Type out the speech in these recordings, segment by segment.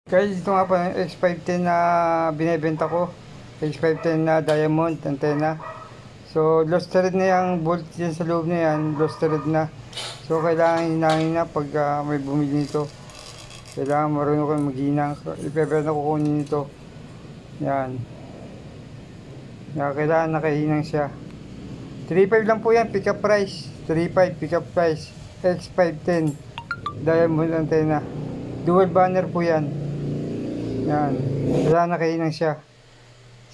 Guys, ito nga pa yung X510 na binebenta ko. X510 na diamond antenna. So, lost thread na yung bolt dyan sa loob na yan. Lost thread na. So, kailangan hinangin na pag may bumili nito. Kailangan marunong kayo maghinang. Ipebenta ko kunin nito. Yan. Kailangan nakahinang siya. 3.5 lang po yan. Pick up price. 3.5 pick up price. X510 diamond antenna. Dual banner po yan. Yan. Kailangan nakahinang siya.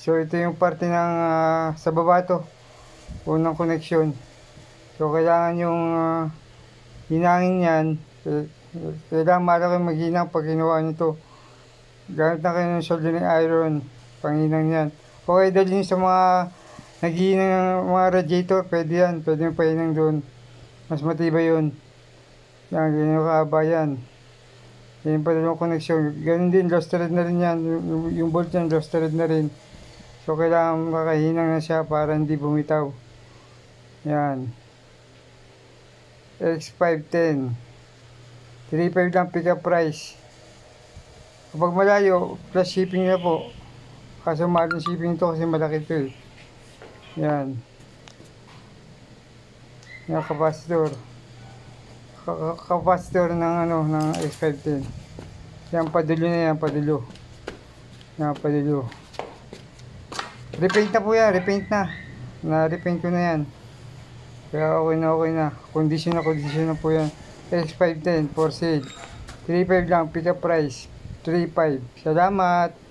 So, ito yung parte ng sa baba to. Unang connection. So, kailangan yung hinangin yan. Kailangan malaki maghinang pag ginawa nito. Gamit na kayo ng soldering iron. Panghinang yan. Okay, dalhin sa mga naghihinang ng mga radiator. Pwede yan. Pwede yung pahinang doon. Mas matibay yun. Yan, ganyan kahaba yan. Yan pa yung connection. Ganun din, lost thread na rin yan. Yung bolt yan, lost thread na rin. So, kailangan makahinang na siya para hindi bumitaw. Yan. X510. 3.5 lang pick up price. Kapag malayo, plus shipping na po. Kaso mahal yung shipping to kasi malaki ito eh. Yan. Yan, capacitor. Capacitor ng ng X510. Yan, padulo na yan, padulo. Yan, padulo. Repaint na po yan, repaint na. Na-repaint ko na yan. Kaya okay na. Condition na po yan. X510 for sale. 3.5 lang, pick up price. 3.5. Salamat!